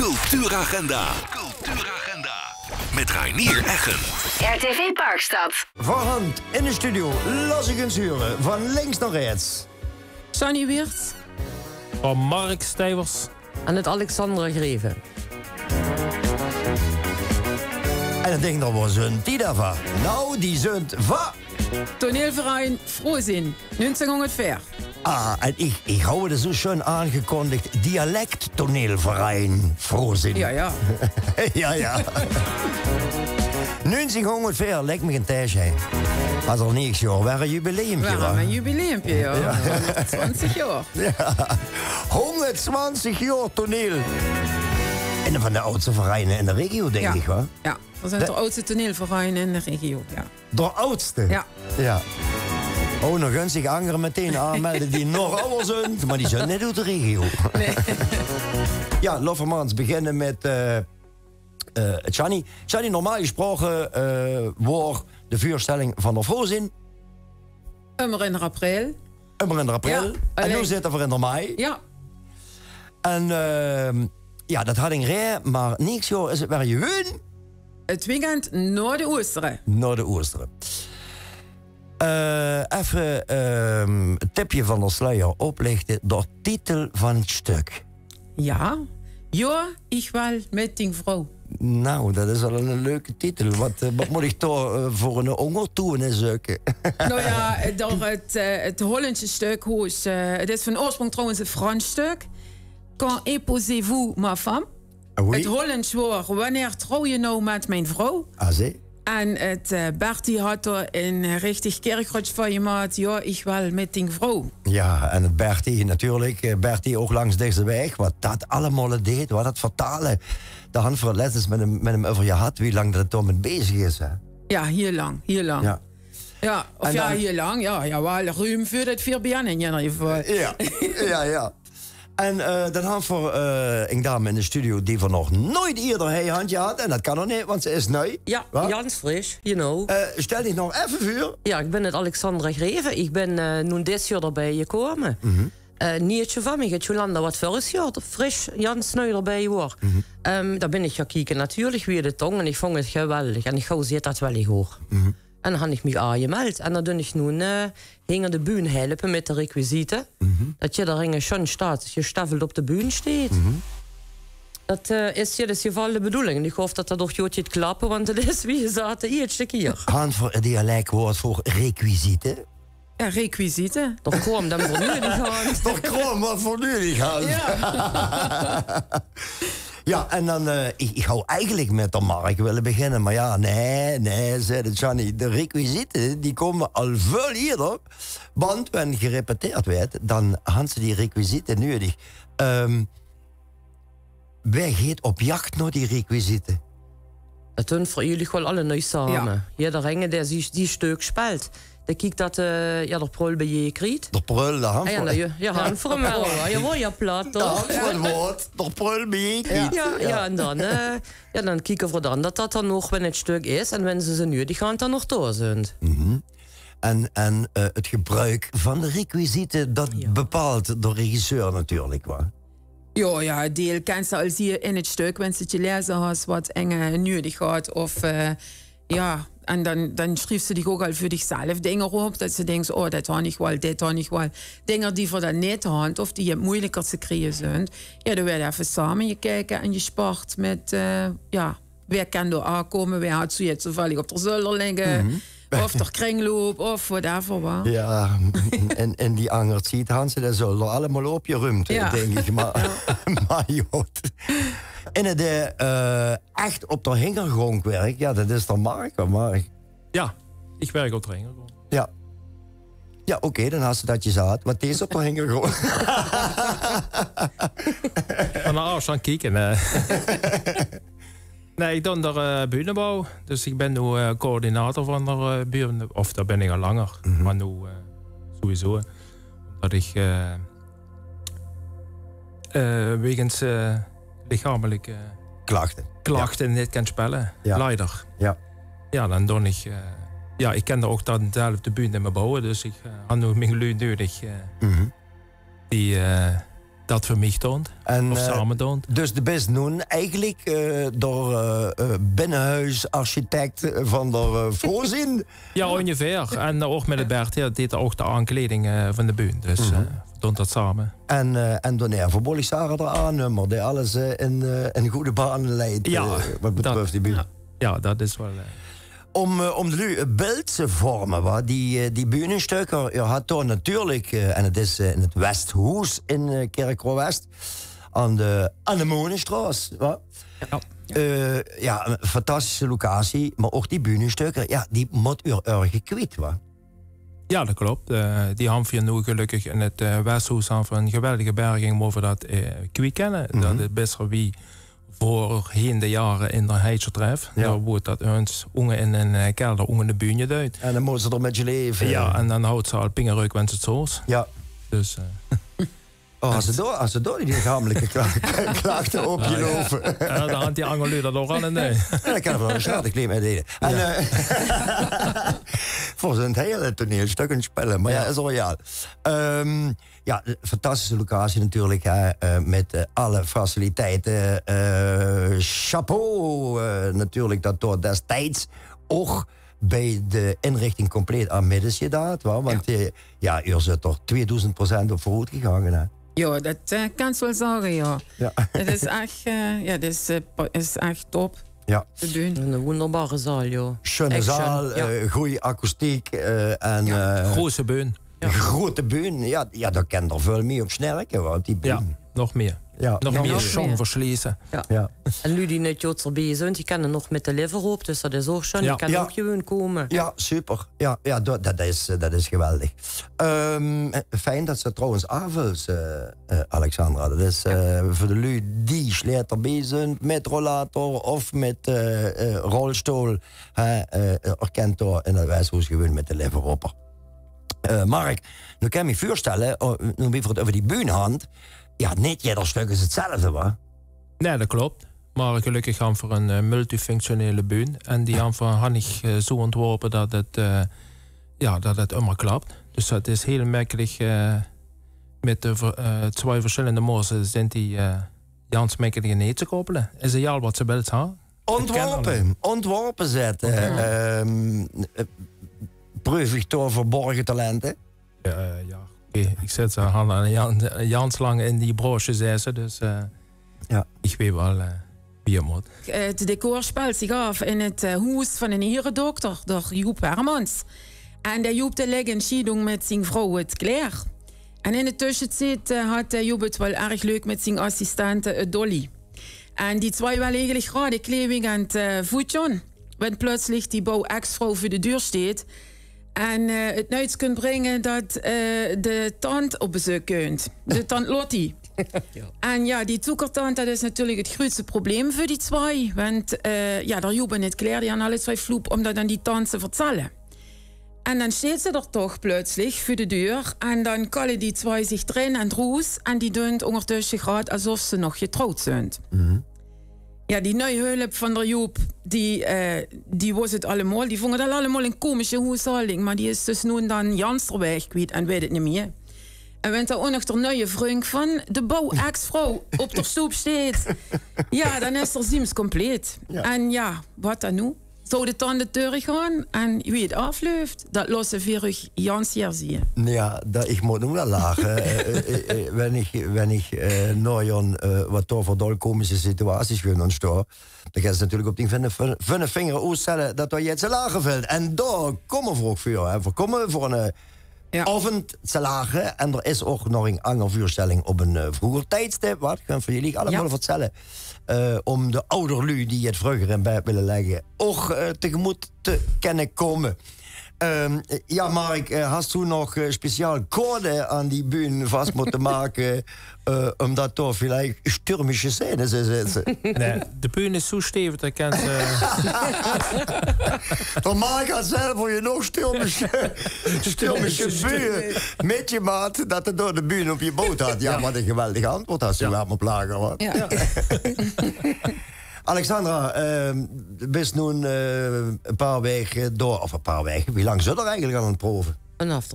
Cultuuragenda. Met Reinier Eggen. RTV Parkstad. Voorhand in de studio Lasse Gunsuren van links naar rechts. Sonny Weert. Van Mark Stijvers. En het Alexandra Greven. En ik denk dat we zunt die daarvan. Nou, die zunt van. Toneelverein Frohzin, 1904. Ah, en ik hou het zo schön aangekondigd. Dialect toneelverein Frohzin. Ja. ja. 1904 lijkt me een tijdje. Als er niks jaar, waar een jubileumpje. Waarom een jubileumpje, ja. 120 jaar. Ja, 120 jaar toneel. En van de oudste vereinen in de regio, denk ik, hoor. Ja, dat zijn de oudste toneelvereinen in de regio, ja. De oudste? Ja. Oh, nog eens zich anderen meteen aanmelden die nog ouder zijn. Maar die zijn net uit de regio. Nee. Ja, Loffermans beginnen met Chani. Chani, normaal gesproken wordt de vuurstelling van de Frohzin. In april. In april. Ja, en nu zitten we in de mei. Ja. En ja, dat had ik rij, maar niks joh, is het waar je hun? Het weekend na de Oosteren. Na de Oosteren. Even het tipje van de sluier oplichten. De titel van het stuk. Ja, ik wil met die vrouw. Nou, dat is wel een leuke titel. Wat moet ik toch voor een onger toe zoeken? Nou ja, door het Hollandse stuk, het is van oorsprong trouwens een Frans stuk. Quand épousez-vous ma femme? Oui. Het Hollands woord, wanneer trouw je nou met mijn vrouw? Ah, zie. En het Bertie had er een richtig kerkgrot van je maat. Ja, ik wil met die vrouw. Ja, en het Bertie natuurlijk. Bertie ook langs deze weg. Wat dat allemaal deed, wat dat vertalen. De hand voor het les met hem over je had. Wie lang dat het toch met bezig is, hè? Ja, heel lang. Ja. Ja, of en ja, dan, heel lang. Ja, wel ruim voor het 4 in ieder geval. Ja. En dan hadden we een dame in de studio die van nog nooit eerder een handje had. En dat kan nog niet, want ze is nieuw. Ja, Jans Frisch, you know. Stel je nog even voor. Ja, ik ben het Alexandra Greven. Ik ben nu dit jaar erbij gekomen. Nietje van mij, het Jolanda wat vorig jaar frisch Jans nieuw erbij hoor. Daar ben ik gaan kijken natuurlijk weer de tong en ik vond het geweldig. En ik gauw zit dat wel hoor. En dan had ik me aangemeld. En dan doe ik nu hingen de bühne helpen met de requisieten. Dat je daar in schoon staat, dat je staffelt op de bühne staat. Dat is jedes geval de bedoeling. En ik hoop dat dat toch joodje klappen, want het is wie je zat de eerste keer. Gaan voor een dialectwoord voor requisieten? Ja, requisieten. Toch kwam dan voor nu die gaan. Toch kwam wat voor nu die gaan. Ja. Ja, en dan, ik hou eigenlijk met de Mark willen beginnen. Maar ja, nee, zei de Johnny. De requisieten, die komen al veel eerder. Want wanneer gerepeteerd werd, dan hadden ze die requisieten nodig. Wij gaat op jacht naar die requisieten. Dat doen voor jullie gewoon alle nieuw samen. Ja, de ringen die stuk speelt. Dan kijk dat de prul bij je krijgt. De prul, de hand voor... Ja, hand voor hem wel. Je wordt je plat, toch? De hand voor het woord. De prul bij je krijgt. Ja, en dan kijken we dan dat dan nog wel het stuk is. En wanneer ze nu, die gaan dan nog door zijn. En het gebruik van de requisieten, dat bepaalt de regisseur natuurlijk, waar. Ja, deel kent ze al zie je in het stuk, wanneer je lezen had wat enge nodig had. Of en dan schreef ze die ook al voor zichzelf dingen op. Dat ze denkt, oh, dat had ik wel, dit had ik wel. Dingen die voor dat niet hand of die je moeilijker te creëren zijn. Ja, dan werd even samen je kijken en je sport met, wie kan er aankomen, wie had zoiets toevallig op de zullen liggen. Of de kringloop, of whatever. Wat. Ja, en die angert ziet, Hansen, dat zullen allemaal op je ruimte, denk ik. Maar joh. En het echt op de hingergrond werk, ja, dat is dan Mark. Ja, ik werk op de hingergrond. Ja, oké, dan had ze dat je zat. Wat is op de hingergrond? Van de afstand kijken. Nee, ik doe daar burenbouw. Dus ik ben nu coördinator van de buren. Of daar ben ik al langer. Maar nu sowieso. Omdat ik wegens lichamelijke klachten niet kan spelen. Ja. Leider. Ja, dan doe ik... ik ken ook dan zelf de buurt in mijn bouwen. Dus ik had nu mijn lui nodig. Die dat voor mij toont. Of samen toont. Dus de best nu eigenlijk door binnenhuisarchitect van de voorzien. Ja, ongeveer. En ook met het Bert, ja, deed ook de aankleding van de buurt. Dus doen dat samen. En dan voor Bolisara eraan, maar die alles in goede banen leidt. Ja, wat betreft die buurt. Ja, dat is wel... Om nu een beeld te vormen, wat die bühnenstukken, je had toen natuurlijk, en het is in het Westhoes in Kerkroo-West, aan de Monenstraat. Ja, een fantastische locatie, maar ook die bühnenstukken, ja, die moet u erg kwijt, wa? Ja, dat klopt. Die hebben we nu gelukkig in het Westhoes een geweldige berging over dat kwijt kennen. Dat is best wel wie voorheen de jaren in de Heidsertref. Ja. Daar wordt dat eens onge in een kelder onge de bühne duidt. En dan moeten ze er met je leven. Ja, en dan houdt ze al pingeruk wens het zoals. Ja. Dus... als ze door die lichamelijke klachten op je lopen. Ja, dan had die Angeleur dat nog aan en nee. Ja, dan kan er wel een stratenkleem mee delen. En voor zijn hele toneelstukken spelen. Maar ja, is royaal. Ja, fantastische locatie natuurlijk. Met alle faciliteiten. Chapeau natuurlijk dat door destijds ook bij de inrichting compleet aan midden gedaan. Want u zit toch 2000% op vooruit gegaan. Hè? Ja, dat kan je wel zeggen, ja. Het is echt, is echt top. Ja. Te doen. Een wonderbare zaal, ja. Schöne zaal, goede akoestiek. Grote beun. Grote bühne, ja, daar kan er veel meer op snelken, want die bühne. Ja, nog meer. Ja. Nog meer zong verslezen. Ja. En nu die net Joodser bij zijn, die kennen nog met de lever op, dus dat is ook schoon. Die kan ook gewoon komen. Ja, super. Ja, dat is geweldig. Fijn dat ze trouwens aanvult, Alexandra. Dat is voor de lui die slecht erbij zijn, met rollator of met rolstoel. Erkent door in het Westhoes gewoon met de lever op. Mark, nu kan ik me voorstellen, nu bijvoorbeeld over die buurhand. Ja, niet ieder stuk is hetzelfde, hoor. Nee, dat klopt. Maar gelukkig gaan we voor een multifunctionele buurt. En die hebben we handig zo ontworpen dat het immer klapt. Dus dat is heel makkelijk. Met de twee verschillende mozen zijn die Jans makkelijk in te koppelen. Is het al wat ze belt hebben? Ontworpen zetten. Proefig door verborgen talenten. Ja. Ik zet ze aan Janslang in die broche zessen, dus ik weet wel wie je moet. Het decor speelt zich af in het huis van een herendokter, door Joep Hermans. En de Joep legde een scheiding met zijn vrouw het Claire. En in de tussentijd had Joep het wel erg leuk met zijn assistente Dolly. En die twee wel eigenlijk graag de kleding aan het voetje. Want plötzlich die bouw ex-vrouw voor de deur staat. En het nuits kunt brengen dat de tante op bezoek kunt. De tante Lottie. En ja, die toekertante, dat is natuurlijk het grootste probleem voor die twee. Want daar joeben het klaar, die aan alle twee vloep om dat aan die tante te vertellen. En dan staat ze er toch plötzlich voor de deur. En dan kallen die twee zich erin en roes. En die doen ondertussen gaat alsof ze nog getrouwd zijn. Mm-hmm. Ja, die nieuwe hulp van de Joep, die was het allemaal. Die vonden dat allemaal een komische huishouding. Maar die is dus nu dan Jansterweg kwijt en weet het niet meer. En wenn er ook nog de nieuwe vriend van de bouw-ex-vrouw op de stoep staat. Ja, dan is er ziemlich compleet. Ja. En ja, wat dan nu? Zou de tanden terug gaan en wie het afloopt, dat losse vierig Jans hier zien. Ja, ik moet nu wel lachen. wenn ik nou wat toch voor dol komische situaties gaan ontstaan, dan gaat ze natuurlijk op die vinden vinger uitstellen dat er jetzt lager valt. En daar komen we ook voor. We komen voor een avond te lagen. En er is ook nog een andere voorstelling op een vroeger tijdstip. Wat gaan voor jullie allemaal vertellen. Om de ouderlui die het vroeger in bed willen leggen ook tegemoet te kunnen komen. Ja, Mark, hast u nog speciaal code aan die bühne vast moeten maken omdat er vielleicht stürmische scènes zitten? Nee, de bühne is zo stevig dat kan ze... Dan Mark had zelf voor je nog stürmische bühne met je maat dat er door de bühne op je boot had. Ja, wat een geweldig antwoord als je wel me plagen hoor. Ja. Alexandra, best nu een paar weken door, of een paar weken. Wie lang zit er eigenlijk aan het proeven? Vanaf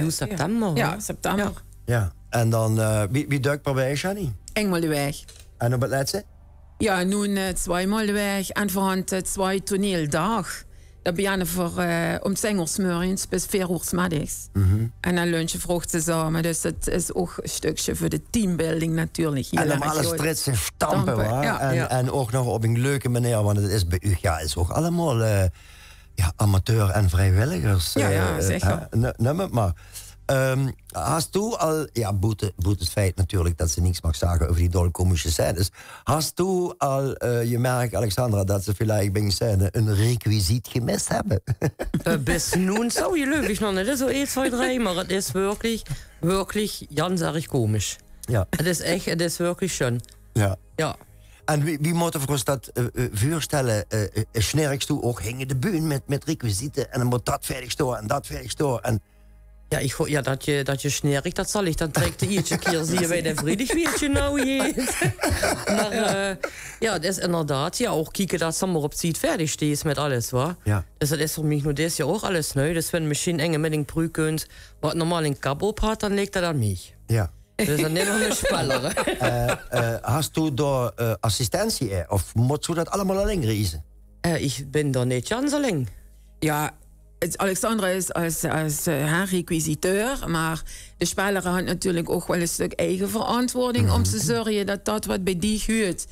september. Ja, september. Ja. En dan, wie duikt erbij, Shani? Eenmaal de weg. En op het laatste? Ja, nu tweemaal de weg. En voor 2 toneeldag. Dat beginnen voor om 10 uur 's morgens bis 4 uur 's middags. En dan lunchen vroeg samen. Dus het is ook een stukje voor de teambuilding natuurlijk. En normale stritsen stampen, hoor. Ja, en ook nog op een leuke manier. Want het is bij u, is ook allemaal amateur en vrijwilligers. zeker. Neem het maar. Hast du al, boet het feit natuurlijk dat ze niks mag zeggen over die dolkomische scènes. Hast du al je merkt, Alexandra, dat ze vielleicht bij een scène een requisiet gemist hebben? Bis nun zou je leuk nog niet. Zo 1, 2, 3, maar het is wirklich ganz erg komisch. Ja. Het is wirklich schön. Ja. En wie moet er voor ons dat voorstellen? Snerks toe ook hingen de bühne met requisieten en dan moet dat fertig staan en dat fertig staan. En Ja, dat je snerig, dat zal ik. Dan trekt de ietsje keer, zie je bij de vriedig weet je nou jeet. Maar het is inderdaad, ook kijken dat ze maar op ziet fertig steeds met alles, wa? Ja. Dus dat is voor mij nu dit jaar ook alles nieuw. Dus wenn misschien enge met een pru kunt, wat normaal een kap op had, dan ligt dat aan mij. Ja. Dus dan neem nog een speler. Hast du door assistentie of moet je dat allemaal alleen reizen? Ik ben daar niet Jan zo lang. Ja, Alexandra is als requisiteur, maar de speler had natuurlijk ook wel een stuk eigen verantwoording om te zorgen dat dat wat bij die huurt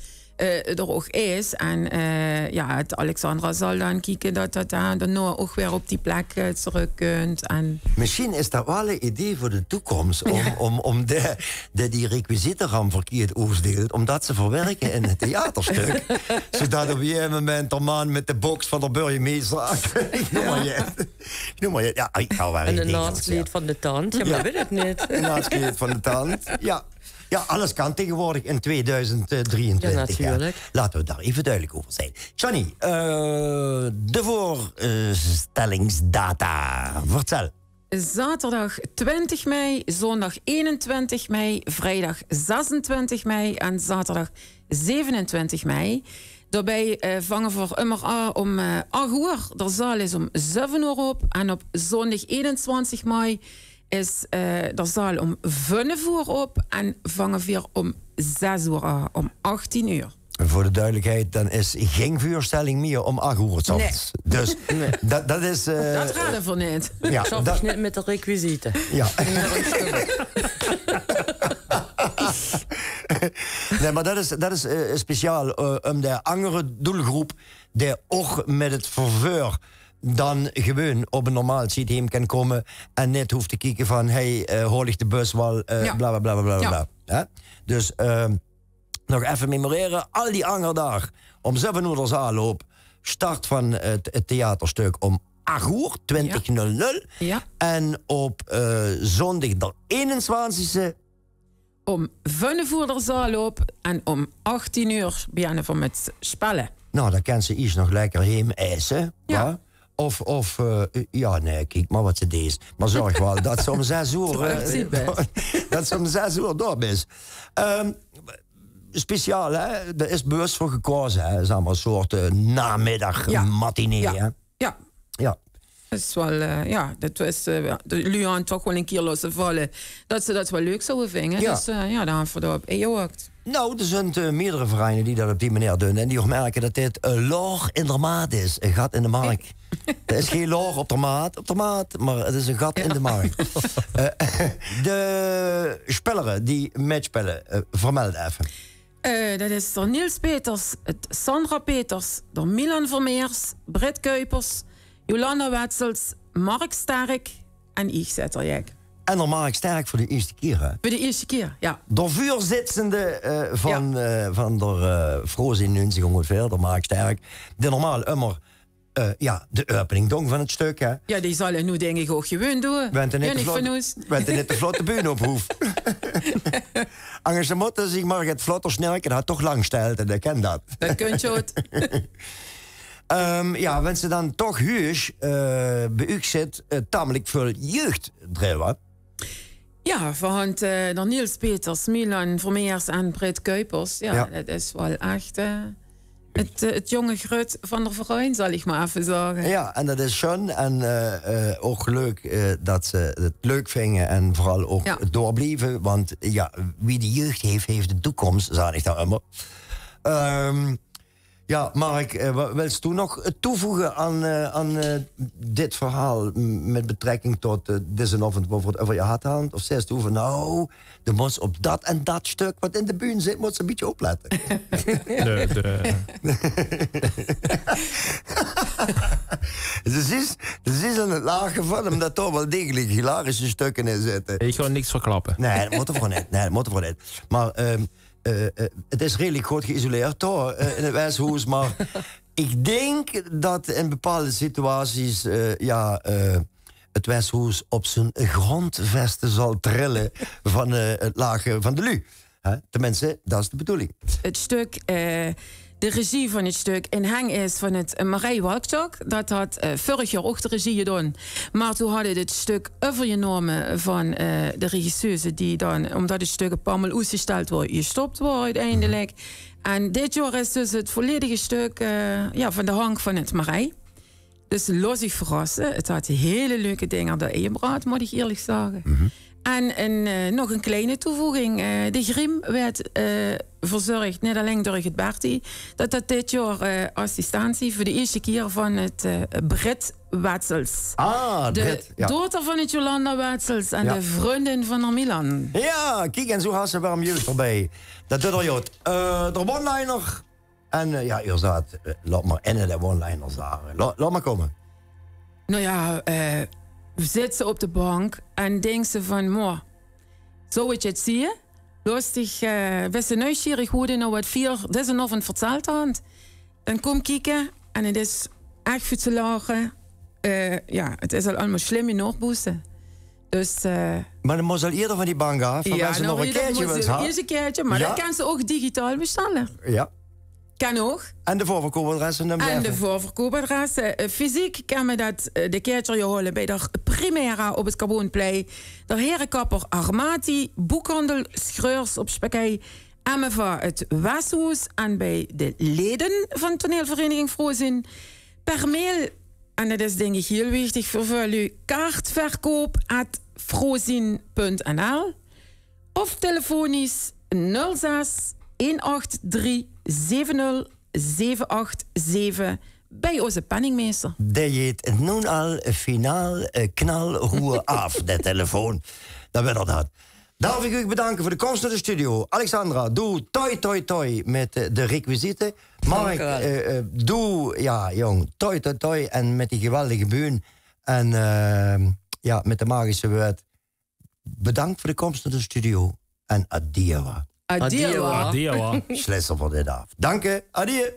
er ook is. En Alexandra zal dan kijken dat dat daarna ook weer op die plek terug kunt. En Misschien is dat wel een idee voor de toekomst om die requisieten gaan verkeerd overdeelt, om dat ze verwerken in het theaterstuk. Zodat op een gegeven moment een man met de box van de burgemeester. Ik noem maar je. Ja, ik ga wel en een naadskleed van de tand. Ja, maar weet het niet. Een naadskleed van de tand. Ja. Ja, alles kan tegenwoordig in 2023. Ja, natuurlijk. Laten we daar even duidelijk over zijn. Johnny, de voorstellingsdata. Vertel. Zaterdag 20 mei, zondag 21 mei, vrijdag 26 mei en zaterdag 27 mei. Daarbij vangen we immer aan om 8 uur. De zaal is om 7 uur op. En op zondag 21 mei is de zaal om 5 uur op. En vangen we om 6 uur aan, om 18 uur. Voor de duidelijkheid, dan is geen vuurstelling meer om 8 uur 's avonds. Nee. Dus dat is... dat gaat er niet. Ja, dat niet met de requisieten. Ja. Nee, maar dat is speciaal om de andere doelgroep die ook met het vervoer dan gewoon op een normaal systeem kan komen en net hoeft te kijken van hoor ik de bus wel, bla bla bla bla bla. Ja. Dus nog even memoreren, al die andere dag om 7 uur de zaal op, start van het theaterstuk om 8 uur, 20:00. Ja. En op zondag de 21e om 5 uur de zaal op en om 18 uur beginnen we met spellen. Nou, dan kan ze iets nog lekker heen eisen. Ja. Kijk maar wat ze deed. Maar zorg wel dat ze om 6 uur... dat ze om 6 uur door is. Speciaal, hè? Er is bewust voor gekozen, hè? Zeg maar een soort namiddag matinee, hè? Ja. Ja. Dat is wel, dat is de Luan toch wel een keer laten vallen. Dat ze dat wel leuk zouden vinden. Ja. Dus daar hebben we daarop ingehakt. Nou, er zijn meerdere vereinen die dat op die manier doen. En die ook merken dat dit een laag in de maat is. Een gat in de markt. Er is geen laag op de maat, maar het is een gat in de markt. De spelers die matchspelen, vermeld even. Dat is door Niels Peters, Sandra Peters, door Milan Vermeers, Britt Kuipers, Jolanda Wetzels, Mark Sterk en ik Zetterjek. En dan Mark Sterk voor de eerste keer, hè? Voor de eerste keer, ja. De vuurzitzende van de Frozen 90 ongeveer, de Mark Sterk. Die normaal immer de opening dong van het stuk, hè? Ja, die zal nu denk ik ook gewoon doen. Bent er net te vlot de bühne op hoef. Anders de motten zich maar het vlotter snelken, dat toch lang stelt en dat ken dat. Dat kunt je ook. Wenn ze dan toch huis bij u zit, tamelijk veel jeugd drijven. Ja, van de Niels Peters, Milan Vermeers en Britt Kuipers. Ja, dat is wel echt Het jonge grut van de Verein, zal ik maar even zeggen. Ja, en dat is schön. En ook leuk dat ze het leuk vinden. En vooral ook doorblijven. Want ja, wie de jeugd heeft, heeft de toekomst, zei ik dan immer. Ja, Mark, wilst u nog toevoegen aan dit verhaal met betrekking tot deze avond over je had hand? Of zegt u van nou, de moet op dat en dat stuk wat in de buurt zit, moet ze een beetje opletten? Dus is aan het lachen van hem dat toch wel degelijk hilarische stukken in zitten. Ik ga niks verklappen. Nee, dat moet er gewoon niet. Maar het is redelijk goed geïsoleerd hoor, in het Westhoes. Maar ik denk dat in bepaalde situaties het Westhoes op zijn grondvesten zal trillen van het lachen van de Lu. Tenminste, dat is de bedoeling. Het stuk, de regie van het stuk in hang is van het Marij Walkchok. Dat had vorig jaar ook de regie gedaan. Maar toen hadden dit stuk overgenomen van de regisseuse die dan, omdat het stuk een paar maal uitgesteld wordt, gestopt wordt uiteindelijk. En dit jaar is dus het volledige stuk van de hang van het Marij. Dus los zich verrassen. Het had hele leuke dingen erin gebracht, moet ik eerlijk zeggen. En nog een kleine toevoeging. De Grim werd verzorgd, niet alleen door het Bertie, dat dit jaar assistantie voor de eerste keer van het Brit Wetzels. De dochter van het Jolanda Wetzels en de vriendin van haar Milan. Ja, kijk, en zo had ze warm jeugd erbij. Dat doet er jod. De one-liner. En u staat, laat maar in de one-liner zeggen. Laat maar komen. Nou ja, zit ze op de bank en denkt ze van, zou ik het zien? Lustig, wees ze nieuwsgierig hoe je nou wat deze avond verteld had. Dan kom kijken en het is echt voor te lachen. Het is al allemaal slim in Noordboesten. Dus, maar dan moet ze al eerder van die bank af. Ja, ze nog een keertje wil hebben. Eerst een keertje, maar dat kan ze ook digitaal bestellen. Ja. Kan ook. En de voorverkoopadressen? En de voorverkoopadressen. Fysiek kan men dat de keertje holen bij de Primera op het Carboneplein. De Herenkapper Armati, boekhandel Schreurs op Spekij. En van het Westhoes en bij de leden van de toneelvereniging Frozin. Per mail, en dat is denk ik heel wichtig voor u, kaartverkoop@frozin.nl of telefonisch 06 183 70787 bij onze penningmeester. Dat heet nu al finaal knalroer af, de telefoon. Dat werd dat. Darf ik u bedanken voor de komst naar de studio. Alexandra, doe toi met de requisieten. Mark, doe, toi en met die geweldige buun. En met de magische woord. Bedankt voor de komst naar de studio. En adieu. Adieu. Adieu. Slesser voor dit af. Dank je. Adieu.